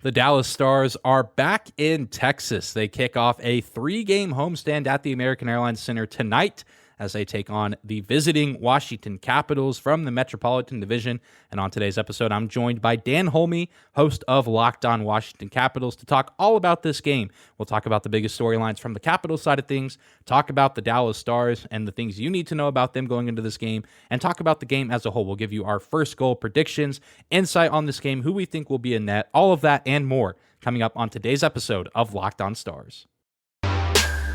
The Dallas Stars are back in Texas. They kick off a 3-game homestand at the American Airlines Center tonight as they take on the visiting Washington Capitals from the Metropolitan Division. And on today's episode, I'm joined by Dan Holmi, host of Locked On Washington Capitals, to talk all about this game. We'll talk about the biggest storylines from the Capitals side of things, talk about the Dallas Stars and the things you need to know about them going into this game, and talk about the game as a whole. We'll give you our first goal predictions, insight on this game, who we think will be in net, all of that and more coming up on today's episode of Locked On Stars.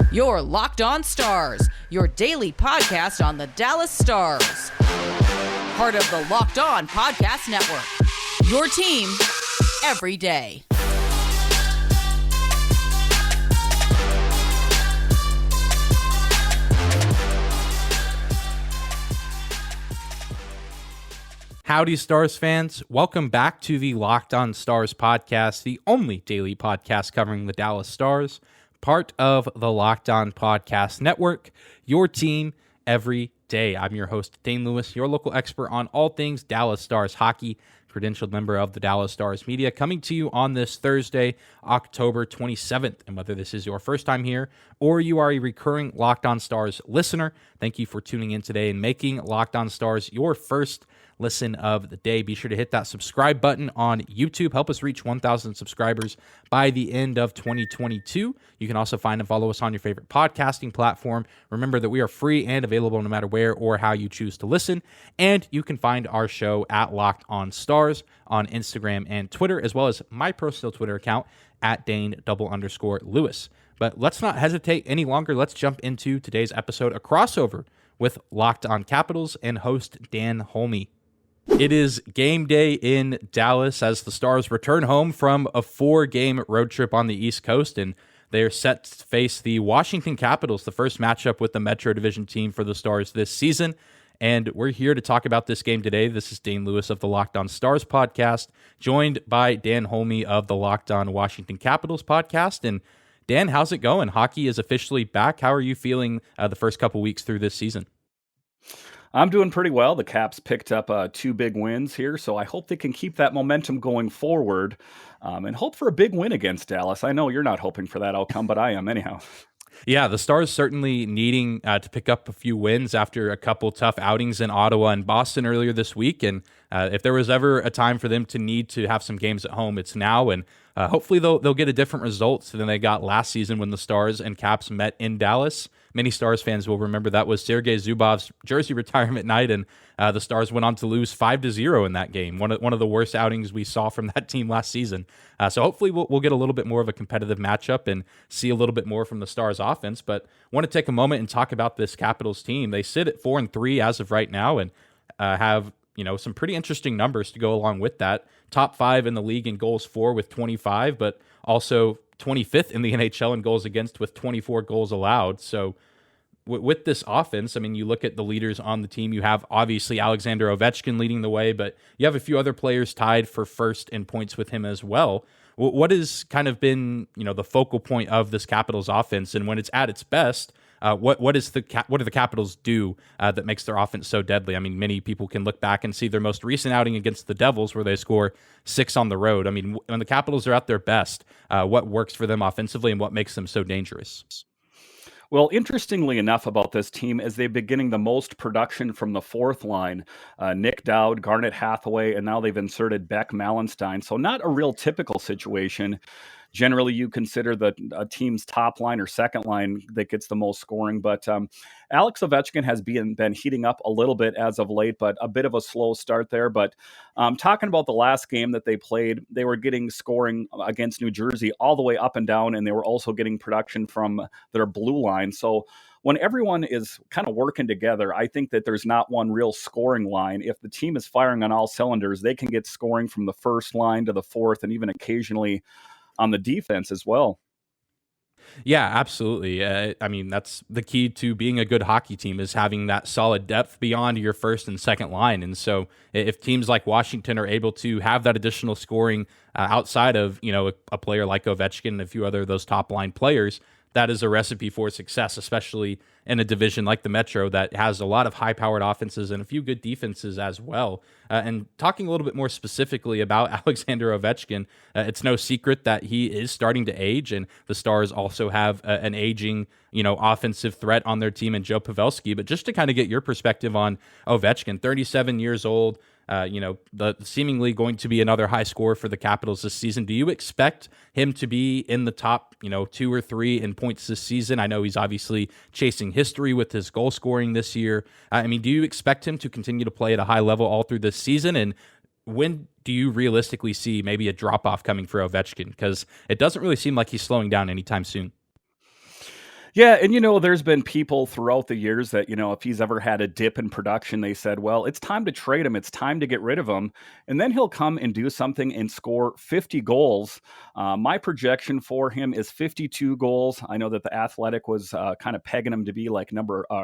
Your Locked On Stars, your daily podcast on the Dallas Stars. Part of the Locked On Podcast Network. Your team every day. Howdy, Stars fans. Welcome back to the Locked On Stars podcast, the only daily podcast covering the Dallas Stars. Part of the Locked On Podcast Network, your team every day. I'm your host, Dane Lewis, your local expert on all things Dallas Stars hockey, credentialed member of the Dallas Stars media, coming to you on this Thursday, October 27th. And whether this is your first time here or you are a recurring Locked On Stars listener, thank you for tuning in today and making Locked On Stars your first listen of the day. Be sure to hit that subscribe button on YouTube. Help us reach 1,000 subscribers by the end of 2022. You can also find and follow us on your favorite podcasting platform. Remember that we are free and available no matter where or how you choose to listen. And you can find our show at Locked On Stars on Instagram and Twitter, as well as my personal Twitter account at Dane_Lewis. But let's not hesitate any longer. Let's jump into today's episode, a crossover with Locked On Capitals and host Dan Holmi. It is game day in Dallas as the Stars return home from a 4-game road trip on the East Coast, and they are set to face the Washington Capitals, the first matchup with the Metro Division team for the Stars this season. And we're here to talk about this game today. This is Dane Lewis of the Locked On Stars podcast, joined by Dan Holmi of the Locked On Washington Capitals podcast. And Dan, how's it going? Hockey is officially back. How are you feeling the first couple weeks through this season? I'm doing pretty well. The Caps picked up 2 big wins here, so I hope they can keep that momentum going forward and hope for a big win against Dallas. I know you're not hoping for that outcome, but I am anyhow. Yeah, the Stars certainly needing to pick up a few wins after a couple tough outings in Ottawa and Boston earlier this week. And if there was ever a time for them to need to have some games at home, it's now. And hopefully they'll get a different result than they got last season when the Stars and Caps met in Dallas. Many Stars fans will remember that was Sergei Zubov's jersey retirement night, and the Stars went on to lose 5-0 in that game. One of the worst outings we saw from that team last season. So hopefully we'll get a little bit more of a competitive matchup and see a little bit more from the Stars offense. But want to take a moment and talk about this Capitals team. They sit at 4-3 as of right now, and have some pretty interesting numbers to go along with that. Top 5 in the league in goals for with 25, but also 25th in the NHL in goals against with 24 goals allowed. So with this offense, I mean, you look at the leaders on the team, you have obviously Alexander Ovechkin leading the way, but you have a few other players tied for first in points with him as well. What has kind of been, the focal point of this Capitals offense, and when it's at its best, what do the Capitals do that makes their offense so deadly? I mean, many people can look back and see their most recent outing against the Devils where they score 6 on the road. I mean, when the Capitals are at their best, what works for them offensively and what makes them so dangerous? Well, interestingly enough about this team is they've been getting the most production from the fourth line, Nick Dowd, Garnet Hathaway, and now they've inserted Beck Malenstein. So not a real typical situation. Generally, you consider a team's top line or second line that gets the most scoring. But Alex Ovechkin has been heating up a little bit as of late, but a bit of a slow start there. But talking about the last game that they played, they were getting scoring against New Jersey all the way up and down, and they were also getting production from their blue line. So when everyone is kind of working together, I think that there's not one real scoring line. If the team is firing on all cylinders, they can get scoring from the first line to the fourth and even occasionally on the defense as well. Yeah, absolutely. I mean, that's the key to being a good hockey team, is having that solid depth beyond your first and second line. And so if teams like Washington are able to have that additional scoring outside of, a player like Ovechkin and a few other of those top line players, that is a recipe for success, especially in a division like the Metro that has a lot of high-powered offenses and a few good defenses as well. And talking a little bit more specifically about Alexander Ovechkin, it's no secret that he is starting to age, and the Stars also have an aging, offensive threat on their team in Joe Pavelski. But just to kind of get your perspective on Ovechkin, 37 years old, the seemingly going to be another high scorer for the Capitals this season. Do you expect him to be in the top, 2 or 3 in points this season? I know he's obviously chasing history with his goal scoring this year. Do you expect him to continue to play at a high level all through this season? And when do you realistically see maybe a drop-off coming for Ovechkin? Because it doesn't really seem like he's slowing down anytime soon. Yeah, and there's been people throughout the years that, if he's ever had a dip in production, they said, well, it's time to trade him. It's time to get rid of him. And then he'll come and do something and score 50 goals. My projection for him is 52 goals. I know that the Athletic was kind of pegging him to be like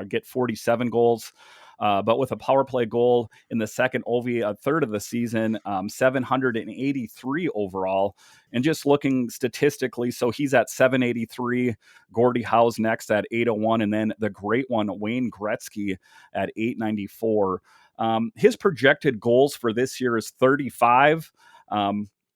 get 47 goals. But with a power play goal in the second a third of the season, 783 overall. And just looking statistically, so he's at 783, Gordie Howe's next at 801, and then the great one, Wayne Gretzky, at 894. His projected goals for this year is 35.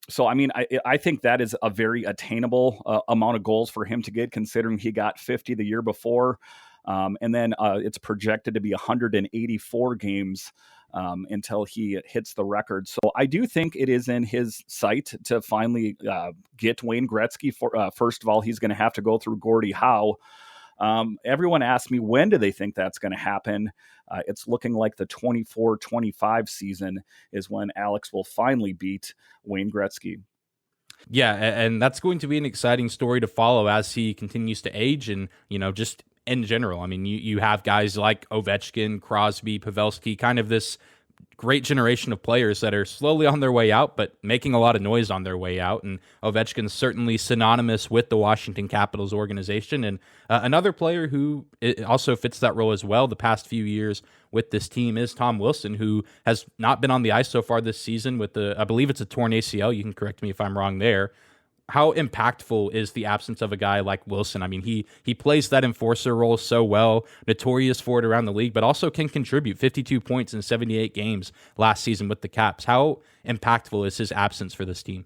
So, I think that is a very attainable amount of goals for him to get, considering he got 50 the year before. And then it's projected to be 184 games until he hits the record. So I do think it is in his sight to finally get Wayne Gretzky. First of all, he's going to have to go through Gordie Howe. Everyone asked me, when do they think that's going to happen? It's looking like the 24-25 season is when Alex will finally beat Wayne Gretzky. Yeah, and that's going to be an exciting story to follow as he continues to age and, just in general. You have guys like Ovechkin, Crosby, Pavelski, kind of this great generation of players that are slowly on their way out, but making a lot of noise on their way out. And Ovechkin's certainly synonymous with the Washington Capitals organization. And another player who also fits that role as well the past few years with this team is Tom Wilson, who has not been on the ice so far this season with I believe it's a torn ACL. You can correct me if I'm wrong there. How impactful is the absence of a guy like Wilson? He plays that enforcer role so well, notorious for it around the league, but also can contribute 52 points in 78 games last season with the Caps. How impactful is his absence for this team?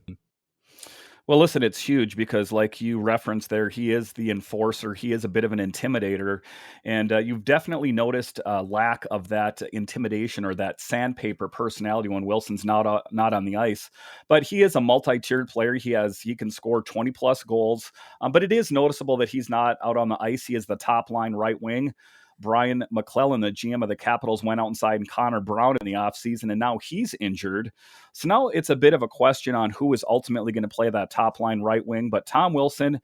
Well, listen, it's huge because like you referenced there, he is the enforcer. He is a bit of an intimidator. And you've definitely noticed a lack of that intimidation or that sandpaper personality when Wilson's not on the ice. But he is a multi-tiered player. He can score 20 plus goals. But it is noticeable that he's not out on the ice. He is the top line right wing. Brian McClellan, the GM of the Capitals, went out and signed Connor Brown in the offseason, and now he's injured. So now it's a bit of a question on who is ultimately going to play that top line right wing. But Tom Wilson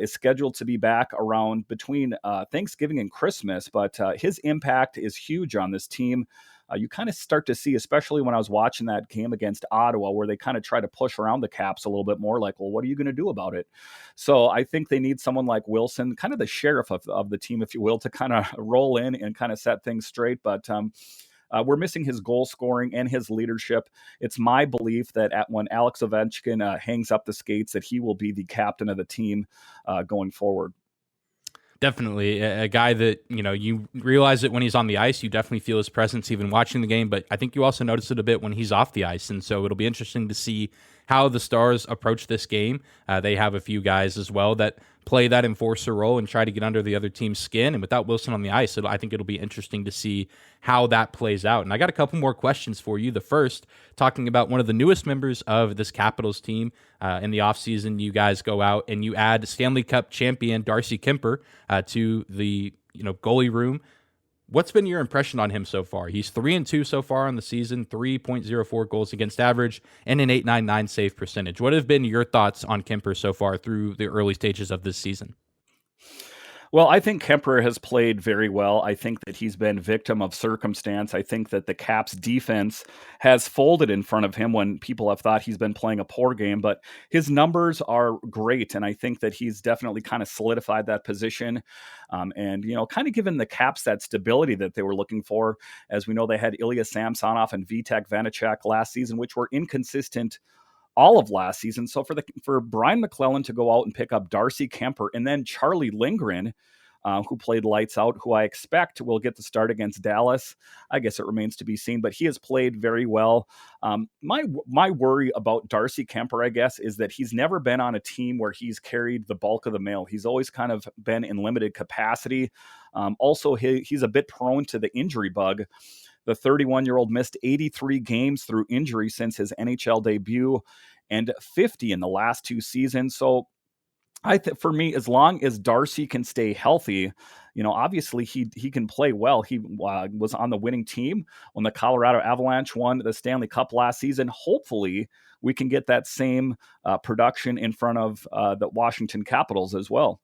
is scheduled to be back around between Thanksgiving and Christmas, but his impact is huge on this team. You kind of start to see, especially when I was watching that game against Ottawa, where they kind of try to push around the Caps a little bit more, like, well, what are you going to do about it? So I think they need someone like Wilson, kind of the sheriff of the team, if you will, to kind of roll in and kind of set things straight. But we're missing his goal scoring and his leadership. It's my belief that when Alex Ovechkin hangs up the skates, that he will be the captain of the team going forward. Definitely a guy that, you realize it when he's on the ice. You definitely feel his presence even watching the game, but I think you also notice it a bit when he's off the ice. And so it'll be interesting to see how the Stars approach this game. They have a few guys as well that play that enforcer role and try to get under the other team's skin. And without Wilson on the ice, I think it'll be interesting to see how that plays out. And I got a couple more questions for you. The first, talking about one of the newest members of this Capitals team. In the offseason, you guys go out and you add Stanley Cup champion Darcy Kuemper to the goalie room. What's been your impression on him so far? He's 3-2 so far on the season, 3.04 goals against average, and an .899 save percentage. What have been your thoughts on Kuemper so far through the early stages of this season? Well, I think Kuemper has played very well. I think that he's been victim of circumstance. I think that the Caps defense has folded in front of him when people have thought he's been playing a poor game, but his numbers are great. And I think that he's definitely kind of solidified that position and kind of given the Caps that stability that they were looking for. As we know, they had Ilya Samsonov and Vitek Vanacek last season, which were inconsistent all of last season. So for Brian McClellan to go out and pick up Darcy Kuemper and then Charlie Lindgren, who played lights out, who I expect will get the start against Dallas. I guess it remains to be seen, but he has played very well. My worry about Darcy Kuemper, I guess, is that he's never been on a team where he's carried the bulk of the mail. He's always kind of been in limited capacity. Also, he's a bit prone to the injury bug. The 31-year-old missed 83 games through injury since his NHL debut and 50 in the last 2 seasons. So for me, as long as Darcy can stay healthy, obviously he can play well. He was on the winning team when the Colorado Avalanche won the Stanley Cup last season. Hopefully we can get that same production in front of the Washington Capitals as well.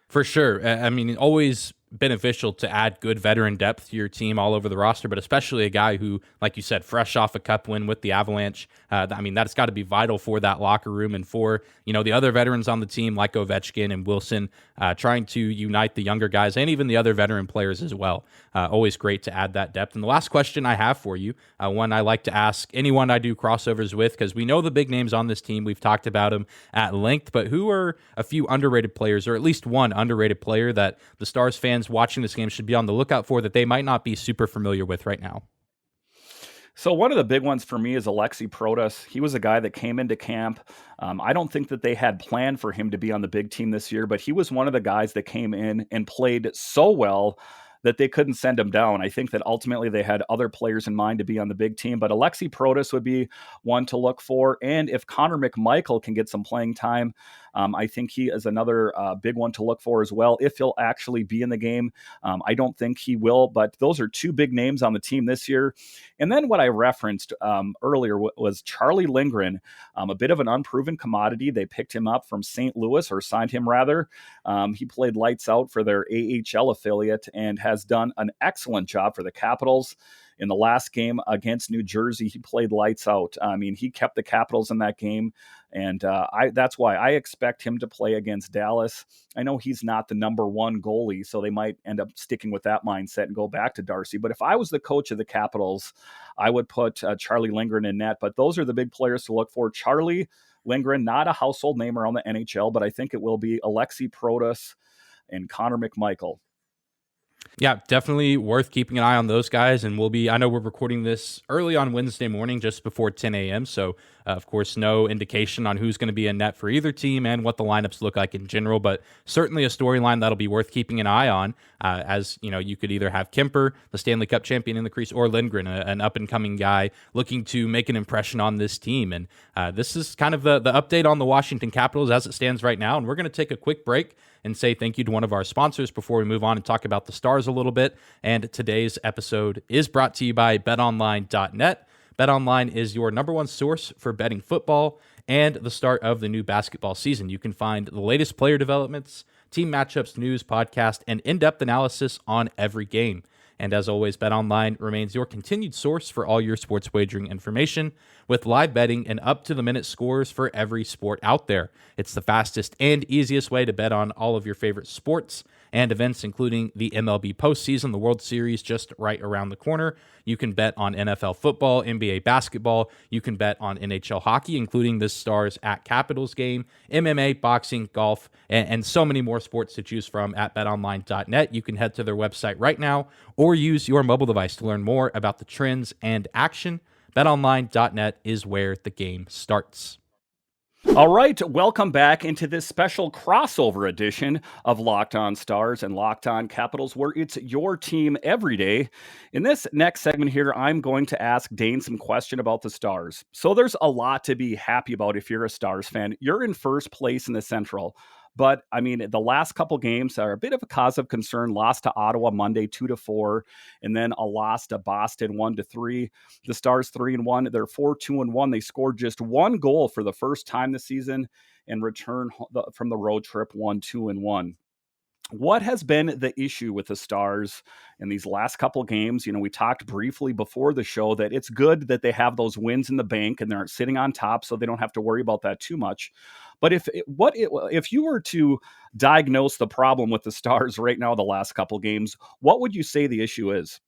For sure. I mean, always beneficial to add good veteran depth to your team all over the roster, but especially a guy who, like you said, fresh off a cup win with the Avalanche. That's got to be vital for that locker room and for, the other veterans on the team like Ovechkin and Wilson, trying to unite the younger guys and even the other veteran players as well. Always great to add that depth. And the last question I have for you, one I like to ask anyone I do crossovers with, because we know the big names on this team. We've talked about them at length, but who are a few underrated players, or at least one underrated player that the Stars fans watching this game should be on the lookout for that they might not be super familiar with right now? So one of the big ones for me is Alexi Protas. He was a guy that came into camp. I don't think that they had planned for him to be on the big team this year, but he was one of the guys that came in and played so well that they couldn't send him down. I think that ultimately they had other players in mind to be on the big team, but Alexi Protas would be one to look for. And if Connor McMichael can get some playing time, I think he is another big one to look for as well, if he'll actually be in the game. I don't think he will, but those are 2 big names on the team this year. And then what I referenced earlier was Charlie Lindgren, a bit of an unproven commodity. They picked him up from St. Louis, or signed him rather. He played lights out for their AHL affiliate and has done an excellent job for the Capitals. In the last game against New Jersey, he played lights out. I mean, he kept the Capitals in that game, and that's why I expect him to play against Dallas. I know he's not the number 1 goalie, so they might end up sticking with that mindset and go back to Darcy. But if I was the coach of the Capitals, I would put Charlie Lindgren in net. But those are the big players to look for. Charlie Lindgren, not a household name around the NHL, but I think it will be Alexi Protas and Connor McMichael. Yeah, definitely worth keeping an eye on those guys. And I know we're recording this early on Wednesday morning, just before 10 a.m. So, of course, no indication on who's going to be in net for either team and what the lineups look like in general, but certainly a storyline that'll be worth keeping an eye on. As you could either have Kuemper, the Stanley Cup champion, in the crease, or Lindgren, an up-and-coming guy looking to make an impression on this team. And this is kind of the update on the Washington Capitals as it stands right now. And we're going to take a quick break and say thank you to one of our sponsors before we move on and talk about the Stars a little bit. And today's episode is brought to you by BetOnline.net. BetOnline is your number 1 source for betting football and the start of the new basketball season. You can find the latest player developments, team matchups, news, podcast, and in-depth analysis on every game. And as always, BetOnline remains your continued source for all your sports wagering information, with live betting and up-to-the-minute scores for every sport out there. It's the fastest and easiest way to bet on all of your favorite sports and events, including the MLB postseason, the World Series just right around the corner. You can bet on NFL football, NBA basketball. You can bet on NHL hockey, including the Stars at Capitals game, MMA, boxing, golf, and so many more sports to choose from at betonline.net. You can head to their website right now or use your mobile device to learn more about the trends and action. BetOnline.net is where the game starts. All right, welcome back into this special crossover edition of Locked On Stars and Locked On Capitals, where it's your team every day. In this next segment here, I'm going to ask Dane some question about the Stars. So there's a lot to be happy about if you're a Stars fan. You're in first place in the Central. But, I mean, the last couple games are a bit of a cause of concern. Lost to Ottawa Monday 2-4, and then a loss to Boston 1-3. The Stars 3-1. They're 4-2-1. They scored just 1 goal for the first time this season and return from the road trip 1-2-1. What has been the issue with the Stars in these last couple games? We talked briefly before the show that it's good that they have those wins in the bank and they're sitting on top, so they don't have to worry about that too much. But if you were to diagnose the problem with the Stars right now, the last couple games, what would you say the issue is?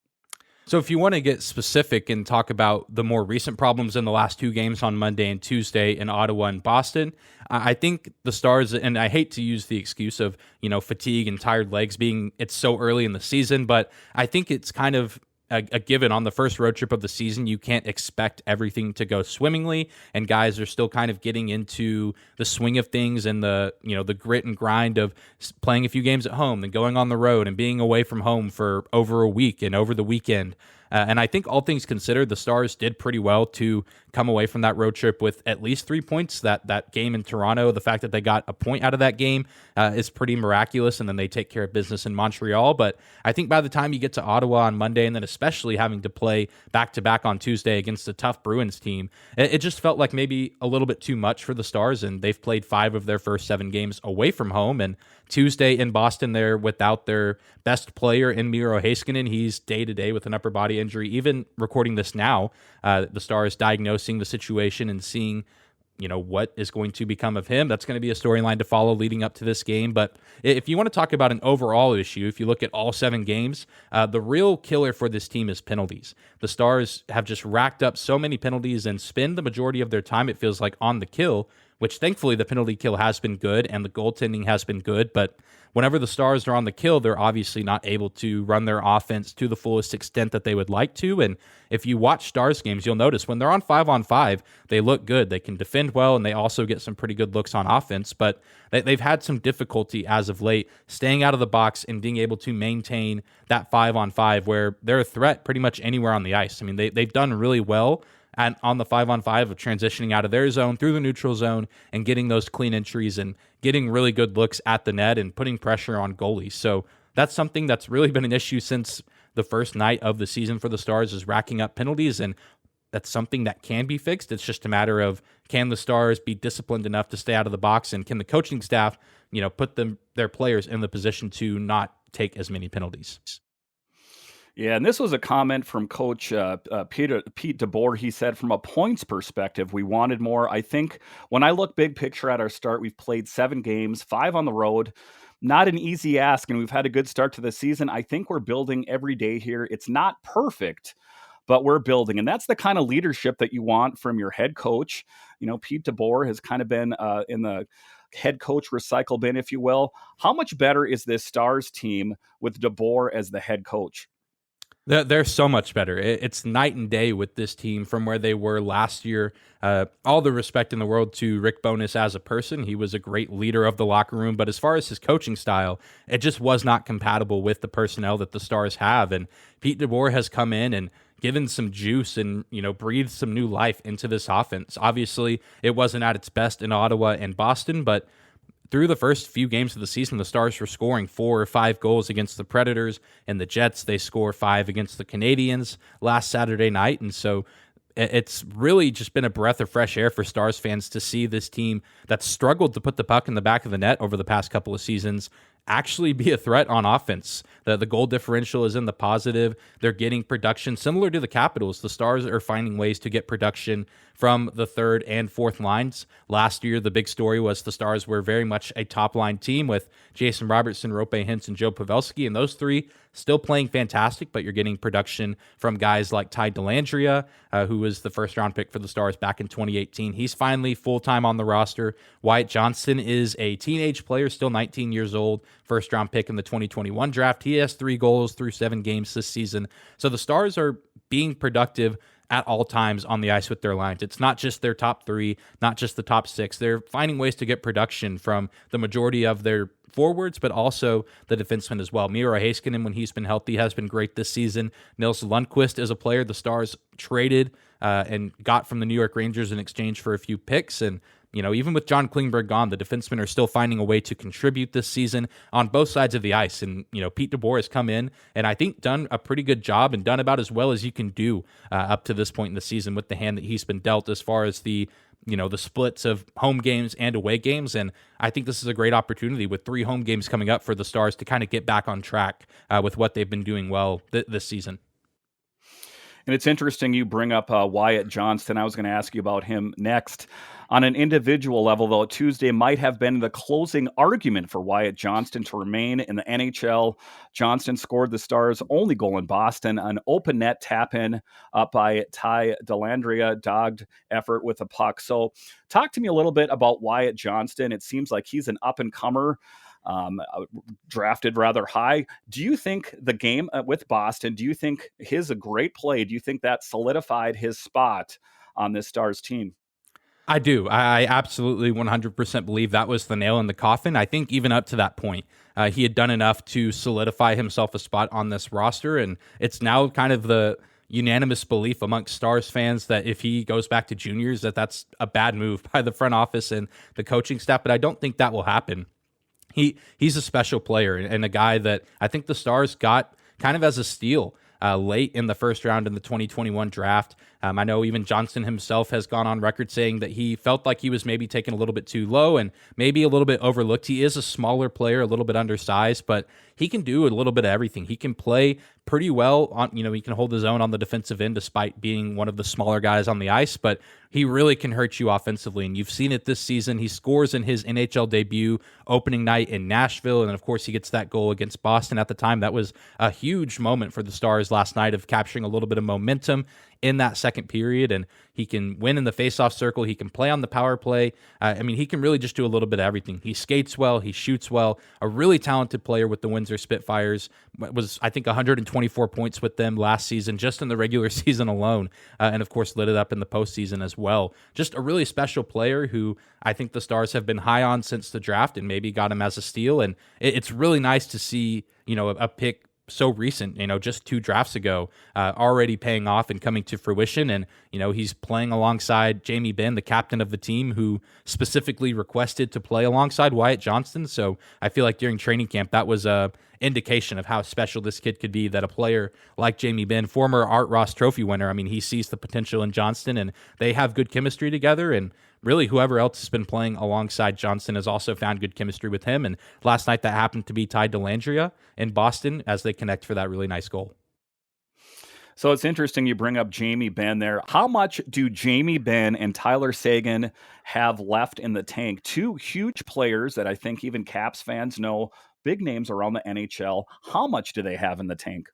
So if you want to get specific and talk about the more recent problems in the last two games on Monday and Tuesday in Ottawa and Boston, I think the Stars, and I hate to use the excuse of, fatigue and tired legs being it's so early in the season, but I think it's kind of a given on the first road trip of the season. You can't expect everything to go swimmingly, and guys are still kind of getting into the swing of things and the grit and grind of playing a few games at home, then going on the road and being away from home for over a week and over the weekend. And I think all things considered, the Stars did pretty well to come away from that road trip with at least 3 points. That game in Toronto, the fact that they got a point out of that game is pretty miraculous, and then they take care of business in Montreal. But I think by the time you get to Ottawa on Monday, and then especially having to play back-to-back on Tuesday against a tough Bruins team, it just felt like maybe a little bit too much for the Stars, and they've played 5 of their first 7 games away from home, and Tuesday in Boston, they're without their best player in Miro Heiskanen. He's day-to-day with an upper body injury. Even recording this now, the Stars diagnosing the situation and seeing what is going to become of him. That's going to be a storyline to follow leading up to this game. But if you want to talk about an overall issue, if you look at all 7 games, the real killer for this team is penalties. The Stars have just racked up so many penalties and spend the majority of their time, it feels like, on the kill, which thankfully the penalty kill has been good and the goaltending has been good. But whenever the Stars are on the kill, they're obviously not able to run their offense to the fullest extent that they would like to. And if you watch Stars games, you'll notice when they're on 5-on-5, they look good. They can defend well, and they also get some pretty good looks on offense. But they've had some difficulty as of late staying out of the box and being able to maintain that 5-on-5 where they're a threat pretty much anywhere on the ice. I mean, they've done really well and on the 5-on-5 of transitioning out of their zone through the neutral zone and getting those clean entries and getting really good looks at the net and putting pressure on goalies. So that's something that's really been an issue since the first night of the season for the Stars, is racking up penalties, and that's something that can be fixed. It's just a matter of, can the Stars be disciplined enough to stay out of the box, and can the coaching staff, put their players in the position to not take as many penalties. Yeah, and this was a comment from Coach Pete DeBoer. He said, from a points perspective, we wanted more. I think when I look big picture at our start, we've played 7 games, 5 on the road. Not an easy ask, and we've had a good start to the season. I think we're building every day here. It's not perfect, but we're building. And that's the kind of leadership that you want from your head coach. Pete DeBoer has kind of been in the head coach recycle bin, if you will. How much better is this Stars team with DeBoer as the head coach? They're so much better. It's night and day with this team from where they were last year. All the respect in the world to Rick Bowness as a person. He was a great leader of the locker room, but as far as his coaching style, it just was not compatible with the personnel that the Stars have. And Pete DeBoer has come in and given some juice and, breathed some new life into this offense. Obviously, it wasn't at its best in Ottawa and Boston, but through the first few games of the season, the Stars were scoring 4 or 5 goals against the Predators and the Jets. They score 5 against the Canadiens last Saturday night. And so it's really just been a breath of fresh air for Stars fans to see this team that's struggled to put the puck in the back of the net over the past couple of seasons actually be a threat on offense. The goal differential is in the positive. They're getting production similar to the Capitals. The Stars are finding ways to get production from the third and fourth lines. Last year, the big story was the Stars were very much a top-line team with Jason Robertson, Rope Hintz, and Joe Pavelski, and those 3 still playing fantastic, but you're getting production from guys like Ty Dellandrea, who was the first-round pick for the Stars back in 2018. He's finally full-time on the roster. Wyatt Johnston is a teenage player, still 19 years old, first-round pick in the 2021 draft. He has 3 goals through 7 games this season. So the Stars are being productive at all times on the ice with their lines. It's not just their top 3, not just the top 6. They're finding ways to get production from the majority of their forwards, but also the defensemen as well. Miro Heiskanen, when he's been healthy, has been great this season. Nils Lundqvist is a player the Stars traded and got from the New York Rangers in exchange for a few picks. And even with John Klingberg gone, the defensemen are still finding a way to contribute this season on both sides of the ice. And, Pete DeBoer has come in and I think done a pretty good job and done about as well as you can do up to this point in the season with the hand that he's been dealt as far as the splits of home games and away games. And I think this is a great opportunity with 3 home games coming up for the Stars to kind of get back on track with what they've been doing well this season. And it's interesting you bring up Wyatt Johnston. I was going to ask you about him next. On an individual level, though, Tuesday might have been the closing argument for Wyatt Johnston to remain in the NHL. Johnston scored the Stars' only goal in Boston, an open net tap-in up by Ty Dellandrea, dogged effort with a puck. So talk to me a little bit about Wyatt Johnston. It seems like he's an up-and-comer, drafted rather high. Do you think the game with Boston, do you think his a great play? Do you think that solidified his spot on this Stars team? I do. I absolutely 100% believe that was the nail in the coffin. I think even up to that point, he had done enough to solidify himself a spot on this roster, and it's now kind of the unanimous belief amongst Stars fans that if he goes back to juniors, that's a bad move by the front office and the coaching staff, but I don't think that will happen. He's a special player and a guy that I think the Stars got kind of as a steal late in the first round in the 2021 draft. I know even Johnston himself has gone on record saying that he felt like he was maybe taken a little bit too low and maybe a little bit overlooked. He is a smaller player, a little bit undersized, but he can do a little bit of everything. He can play pretty well on, he can hold his own on the defensive end despite being one of the smaller guys on the ice, but he really can hurt you offensively. And you've seen it this season. He scores in his NHL debut opening night in Nashville. And of course he gets that goal against Boston at the time. That was a huge moment for the Stars last night of capturing a little bit of momentum in that second period, and he can win in the faceoff circle. He can play on the power play. He can really just do a little bit of everything. He skates well. He shoots well. A really talented player with the Windsor Spitfires. Was, I think, 124 points with them last season, just in the regular season alone, and of course lit it up in the postseason as well. Just a really special player who I think the Stars have been high on since the draft, and maybe got him as a steal. And it's really nice to see, a pick so recent, just 2 drafts ago, already paying off and coming to fruition. And, he's playing alongside Jamie Benn, the captain of the team, who specifically requested to play alongside Wyatt Johnston. So I feel like during training camp, that was a indication of how special this kid could be, that a player like Jamie Benn, former Art Ross Trophy winner, he sees the potential in Johnston, and they have good chemistry together. And really, whoever else has been playing alongside Johnston has also found good chemistry with him. And last night, that happened to be Ty Dellandrea in Boston as they connect for that really nice goal. So it's interesting you bring up Jamie Benn there. How much do Jamie Benn and Tyler Seguin have left in the tank? 2 huge players that I think even Caps fans know, big names around the NHL. How much do they have in the tank?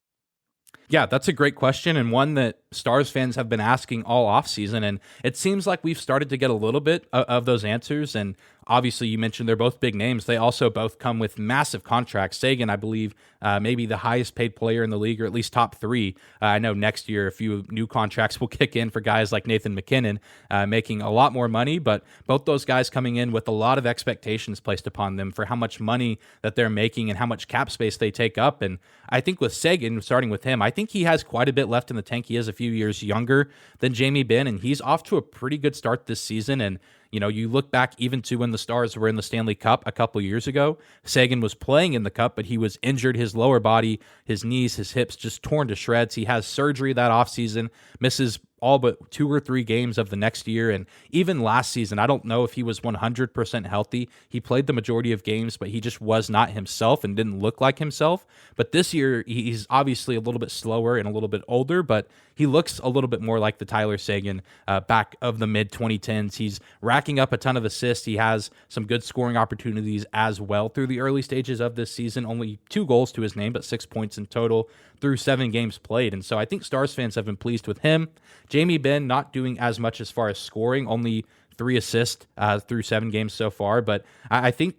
Yeah, that's a great question, and one that Stars fans have been asking all offseason, and it seems like we've started to get a little bit of those answers. And obviously, you mentioned they're both big names. They also both come with massive contracts. Seguin, I believe, maybe the highest paid player in the league, or at least top 3. I know next year a few new contracts will kick in for guys like Nathan McKinnon, making a lot more money, but both those guys coming in with a lot of expectations placed upon them for how much money that they're making and how much cap space they take up. And I think with Seguin, starting with him, I think he has quite a bit left in the tank. He is a few years younger than Jamie Benn, and he's off to a pretty good start this season. And you look back even to when the Stars were in the Stanley Cup a couple years ago, Seguin was playing in the Cup, but he was injured. His lower body, his knees, his hips just torn to shreds. He has surgery that offseason, misses all but 2 or 3 games of the next year. And even last season, I don't know if he was 100% healthy. He played the majority of games, but he just was not himself and didn't look like himself. But this year, he's obviously a little bit slower and a little bit older, but he looks a little bit more like the Tyler Seguin back of the mid-2010s. He's racking up a ton of assists. He has some good scoring opportunities as well through the early stages of this season. Only 2 goals to his name, but 6 points in total through 7 games played. And so I think Stars fans have been pleased with him. Jamie Benn not doing as much as far as scoring, only 3 assists through 7 games so far. But I think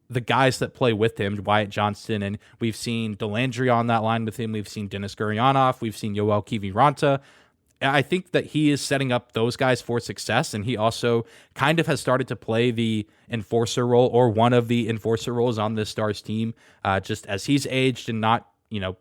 the guys that play with him, Wyatt Johnston, and we've seen Dellandrea on that line with him. We've seen Denis Gurianov. We've seen Yoel Kiviranta. I think that he is setting up those guys for success, and he also kind of has started to play the enforcer role, or one of the enforcer roles on this Stars team, just as he's aged and not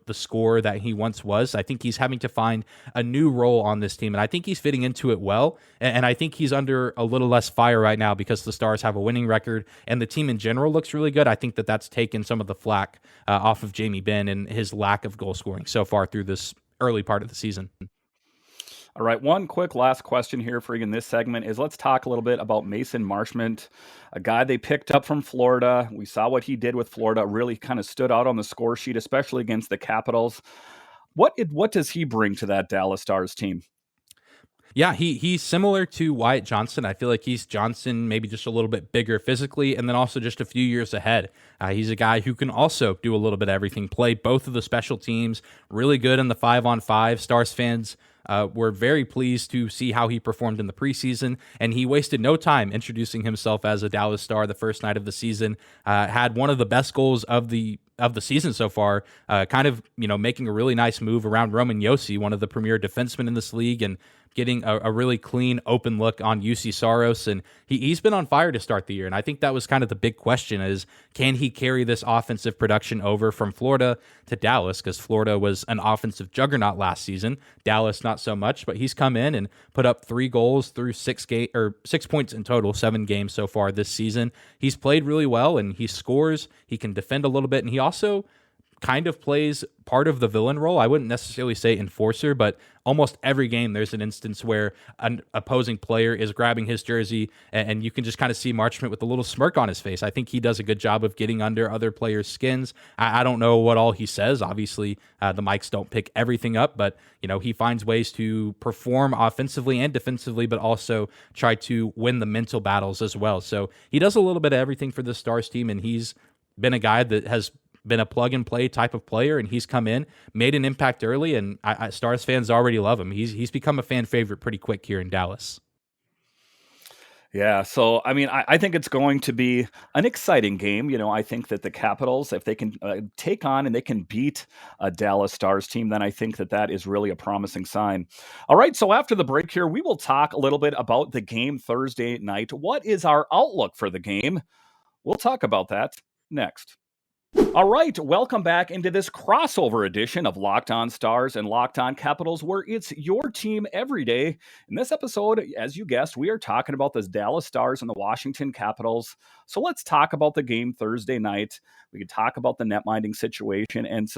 the scorer that he once was. I think he's having to find a new role on this team, and I think he's fitting into it well. And I think he's under a little less fire right now because the Stars have a winning record, and the team in general looks really good. I think that that's taken some of the flack off of Jamie Benn and his lack of goal scoring so far through this early part of the season. All right, one quick last question here for you in this segment is let's talk a little bit about Mason Marchment, a guy they picked up from Florida. We saw what he did with Florida, really kind of stood out on the score sheet, especially against the Capitals. What does he bring to that Dallas Stars team? Yeah, he's similar to Wyatt Johnson. I feel like he's Johnson, maybe just a little bit bigger physically, and then also just a few years ahead. He's a guy who can also do a little bit of everything, play both of the special teams, really good in the 5-on-5. Stars fans were very pleased to see how he performed in the preseason, and he wasted no time introducing himself as a Dallas Star the first night of the season. Had one of the best goals of the season so far, kind of making a really nice move around Roman Josi, one of the premier defensemen in this league, and getting a really clean, open look on UC Saros. And he's been on fire to start the year. And I think that was kind of the big question is, can he carry this offensive production over from Florida to Dallas? Because Florida was an offensive juggernaut last season. Dallas, not so much. But he's come in and put up 3 goals through 6 points in total, 7 games so far this season. He's played really well, and he scores. He can defend a little bit. And he also kind of plays part of the villain role. I wouldn't necessarily say enforcer, but almost every game there's an instance where an opposing player is grabbing his jersey, and you can just kind of see Marchment with a little smirk on his face. I think he does a good job of getting under other players' skins. I don't know what all he says. Obviously, the mics don't pick everything up, but he finds ways to perform offensively and defensively, but also try to win the mental battles as well. So he does a little bit of everything for the Stars team, and he's been a guy that has been a plug-and-play type of player, and he's come in, made an impact early, and Stars fans already love him. He's become a fan favorite pretty quick here in Dallas. Yeah, so I think it's going to be an exciting game. I think that the Capitals, if they can take on and they can beat a Dallas Stars team, then I think that is really a promising sign. All right, so after the break here, we will talk a little bit about the game Thursday night. What is our outlook for the game? We'll talk about that next. All right, welcome back into this crossover edition of Locked On Stars and Locked On Capitals, where it's your team every day. In this episode, as you guessed, we are talking about the Dallas Stars and the Washington Capitals. So let's talk about the game Thursday night. We could talk about the net-minding situation and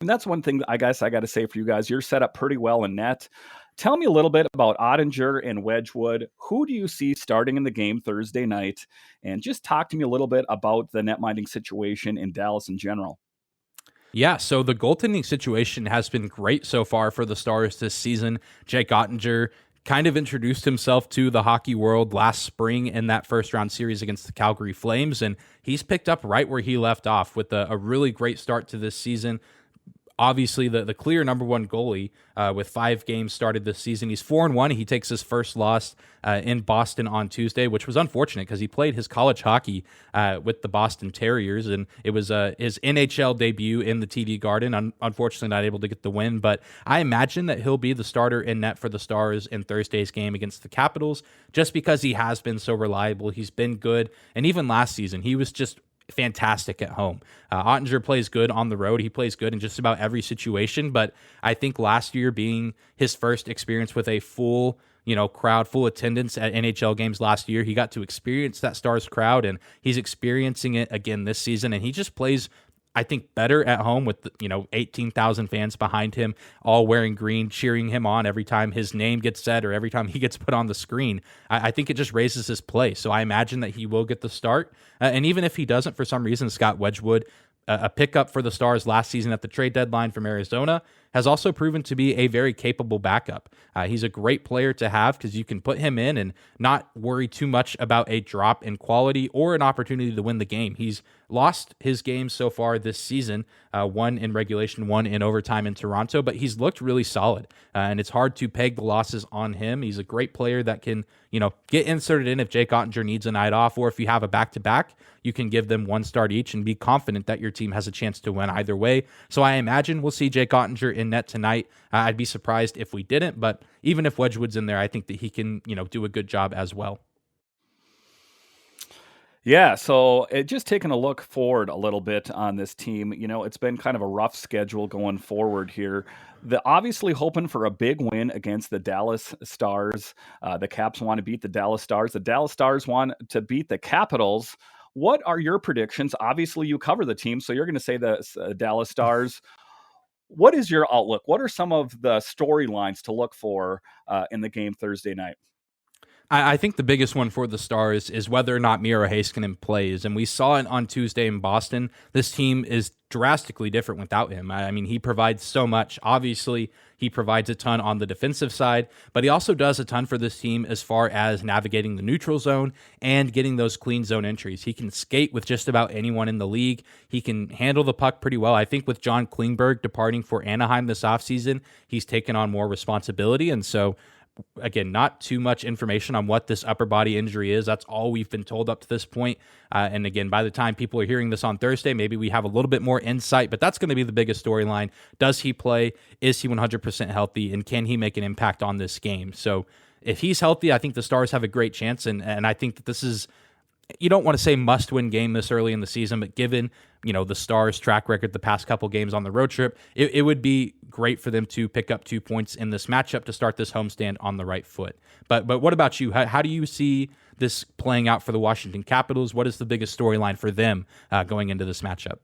that's one thing that I guess I got to say for you guys. You're set up pretty well in net. Tell me a little bit about Oettinger and Wedgwood. Who do you see starting in the game Thursday night? And just talk to me a little bit about the net-minding situation in Dallas in general. Yeah, so the goaltending situation has been great so far for the Stars this season. Jake Oettinger kind of introduced himself to the hockey world last spring in that first-round series against the Calgary Flames, and he's picked up right where he left off with a really great start to this season. Obviously, the clear number one goalie with 5 games started this season. He's 4-1. He takes his first loss in Boston on Tuesday, which was unfortunate because he played his college hockey with the Boston Terriers, and it was his NHL debut in the TD Garden. Unfortunately, not able to get the win, but I imagine that he'll be the starter in net for the Stars in Thursday's game against the Capitals, just because he has been so reliable. He's been good, and even last season, he was just fantastic at home. Oettinger plays good on the road. He plays good in just about every situation, but I think last year being his first experience with a full crowd, full attendance at NHL games last year, he got to experience that Stars crowd, and he's experiencing it again this season, and he just plays, I think, better at home with 18,000 fans behind him, all wearing green, cheering him on every time his name gets said or every time he gets put on the screen. I think it just raises his play. So I imagine that he will get the start. And even if he doesn't, for some reason, Scott Wedgwood, a pickup for the Stars last season at the trade deadline from Arizona, has also proven to be a very capable backup. He's a great player to have because you can put him in and not worry too much about a drop in quality or an opportunity to win the game. He's lost his games so far this season, 1 in regulation, 1 in overtime in Toronto, but he's looked really solid, and it's hard to peg the losses on him. He's a great player that can, get inserted in if Jake Oettinger needs a night off, or if you have a back-to-back, you can give them 1 start each and be confident that your team has a chance to win either way. So I imagine we'll see Jake Oettinger in net tonight. I'd be surprised if we didn't, but even if Wedgwood's in there, I think that he can, do a good job as well. Yeah, so just taking a look forward a little bit on this team, it's been kind of a rough schedule going forward here. Obviously hoping for a big win against the Dallas Stars. The Caps want to beat the Dallas Stars. The Dallas Stars want to beat the Capitals. What are your predictions? Obviously, you cover the team, so you're going to say the Dallas Stars. What is your outlook? What are some of the storylines to look for in the game Thursday night? I think the biggest one for the Stars is whether or not Miro Heiskanen plays. And we saw it on Tuesday in Boston. This team is drastically different without him. I mean, he provides so much. Obviously, he provides a ton on the defensive side, but he also does a ton for this team as far as navigating the neutral zone and getting those clean zone entries. He can skate with just about anyone in the league. He can handle the puck pretty well. I think with John Klingberg departing for Anaheim this offseason, he's taken on more responsibility. And so, again, not too much information on what this upper body injury is. That's all we've been told up to this point. And again, by the time people are hearing this on Thursday, maybe we have a little bit more insight, but that's going to be the biggest storyline. Does he play? Is he 100% healthy? And can he make an impact on this game? So if he's healthy, I think the Stars have a great chance. And I think that this is, you don't want to say must-win game this early in the season, but given, the Stars' track record the past couple games on the road trip, it would be great for them to pick up 2 points in this matchup to start this homestand on the right foot. But what about you? How do you see this playing out for the Washington Capitals? What is the biggest storyline for them going into this matchup?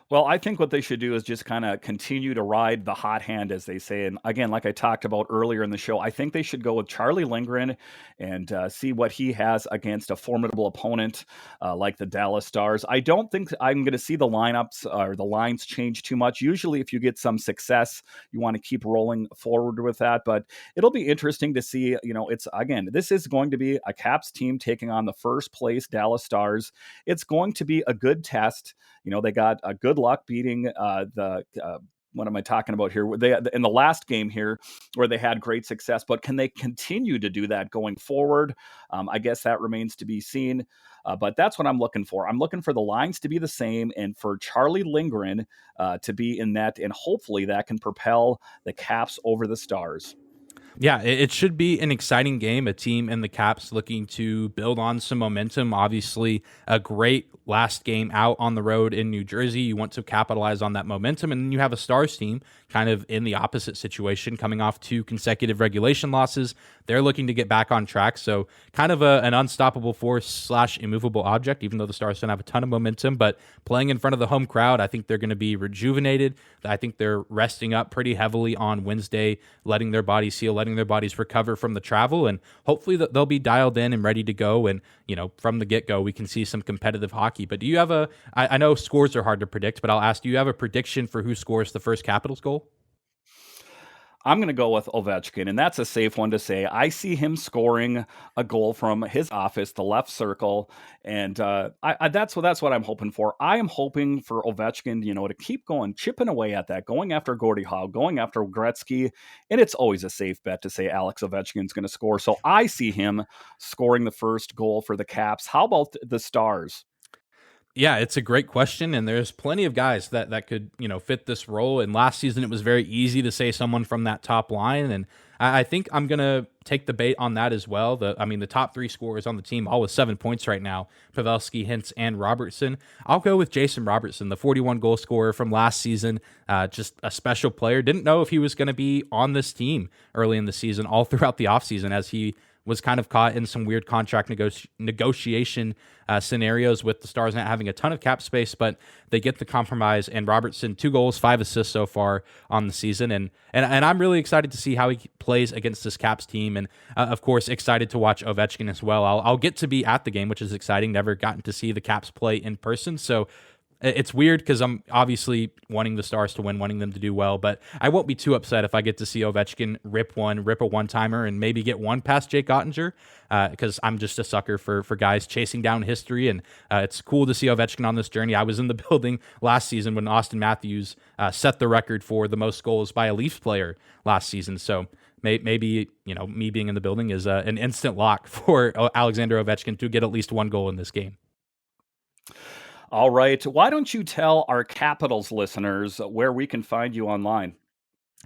Well, I think what they should do is just kind of continue to ride the hot hand, as they say. And again, like I talked about earlier in the show, I think they should go with Charlie Lindgren and see what he has against a formidable opponent like the Dallas Stars. I don't think I'm going to see the lineups or the lines change too much. Usually, if you get some success, you want to keep rolling forward with that. But it'll be interesting to see, this is going to be a Caps team taking on the first place Dallas Stars. It's going to be a good test. They got a good luck beating what am I talking about here? They in the last game here where they had great success, but can they continue to do that going forward? I guess that remains to be seen. But that's what I'm looking for. I'm looking for the lines to be the same and for Charlie Lindgren to be in net, and hopefully that can propel the Caps over the Stars. Yeah, it should be an exciting game. A team in the Caps looking to build on some momentum. Obviously, a great last game out on the road in New Jersey. You want to capitalize on that momentum. And then you have a Stars team kind of in the opposite situation, coming off 2 consecutive regulation losses. They're looking to get back on track. So kind of an unstoppable force / immovable object, even though the Stars don't have a ton of momentum. But playing in front of the home crowd, I think they're going to be rejuvenated. I think they're resting up pretty heavily on Wednesday, letting their bodies heal, letting their bodies recover from the travel, and hopefully they'll be dialed in and ready to go. And from the get-go, we can see some competitive hockey. But do you have I know scores are hard to predict, but I'll ask, do you have a prediction for who scores the first Capitals goal? I'm going to go with Ovechkin, and that's a safe one to say. I see him scoring a goal from his office, the left circle, and that's what I'm hoping for. I am hoping for Ovechkin, to keep going, chipping away at that, going after Gordie Howe, going after Gretzky, and it's always a safe bet to say Alex Ovechkin's going to score. So I see him scoring the first goal for the Caps. How about the Stars? Yeah, it's a great question, and there's plenty of guys that could, fit this role. And last season, it was very easy to say someone from that top line, and I think I'm going to take the bait on that as well. The top 3 scorers on the team, all with 7 points right now, Pavelski, Hintz, and Robertson. I'll go with Jason Robertson, the 41-goal scorer from last season, just a special player. Didn't know if he was going to be on this team early in the season, all throughout the offseason, as he was kind of caught in some weird contract negotiation scenarios with the Stars not having a ton of cap space, but they get the compromise. And Robertson, 2 goals, 5 assists so far on the season, and I'm really excited to see how he plays against this Caps team, and of course excited to watch Ovechkin as well. I'll get to be at the game, which is exciting. Never gotten to see the Caps play in person, so it's weird because I'm obviously wanting the Stars to win, wanting them to do well, but I won't be too upset if I get to see Ovechkin rip a one-timer and maybe get one past Jake Oettinger, because I'm just a sucker for guys chasing down history, and it's cool to see Ovechkin on this journey. I was in the building last season when Austin Matthews set the record for the most goals by a Leafs player last season, so maybe me being in the building is an instant lock for Alexander Ovechkin to get at least 1 goal in this game. All right. Why don't you tell our Capitals listeners where we can find you online?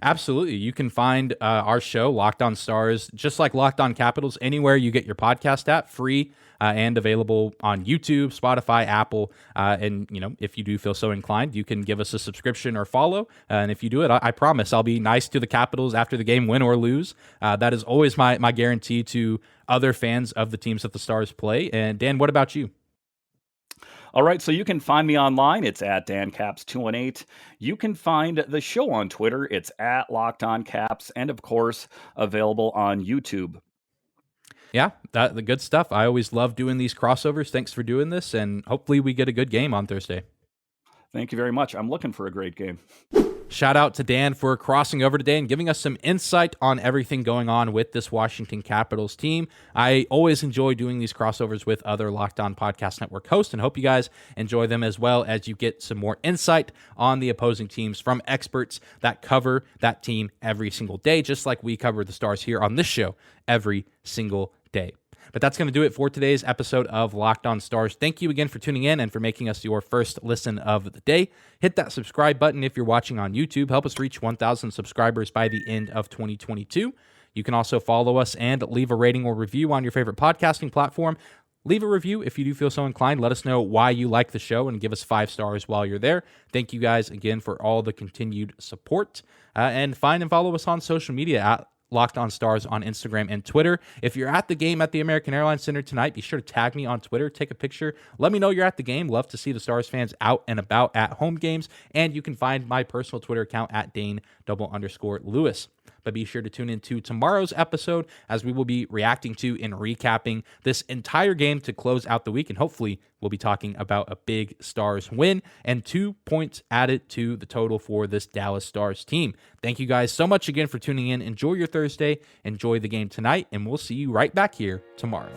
Absolutely. You can find our show, Locked On Stars, just like Locked On Capitals, anywhere you get your podcast at, free and available on YouTube, Spotify, Apple. And, if you do feel so inclined, you can give us a subscription or follow. And if you do it, I promise I'll be nice to the Capitals after the game, win or lose. That is always my guarantee to other fans of the teams that the Stars play. And Dan, what about you? All right, so you can find me online. It's at DanCaps218. You can find the show on Twitter. It's at Locked On Caps, and of course, available on YouTube. Yeah, the good stuff. I always love doing these crossovers. Thanks for doing this, and hopefully we get a good game on Thursday. Thank you very much. I'm looking for a great game. Shout out to Dan for crossing over today and giving us some insight on everything going on with this Washington Capitals team. I always enjoy doing these crossovers with other Locked On Podcast Network hosts, and hope you guys enjoy them as well, as you get some more insight on the opposing teams from experts that cover that team every single day, just like we cover the Stars here on this show every single day. But that's going to do it for today's episode of Locked On Stars. Thank you again for tuning in and for making us your first listen of the day. Hit that subscribe button if you're watching on YouTube. Help us reach 1,000 subscribers by the end of 2022. You can also follow us and leave a rating or review on your favorite podcasting platform. Leave a review if you do feel so inclined. Let us know why you like the show and give us 5 stars while you're there. Thank you guys again for all the continued support. And find and follow us on social media at Locked On Stars on Instagram and Twitter. If you're at the game at the American Airlines Center tonight, be sure to tag me on Twitter, take a picture, let me know you're at the game. Love to see the Stars fans out and about at home games. And you can find my personal Twitter account at Dane_Lewis. But be sure to tune into tomorrow's episode, as we will be reacting to and recapping this entire game to close out the week. And hopefully we'll be talking about a big Stars win and 2 points added to the total for this Dallas Stars team. Thank you guys so much again for tuning in. Enjoy your Thursday. Enjoy the game tonight. And we'll see you right back here tomorrow.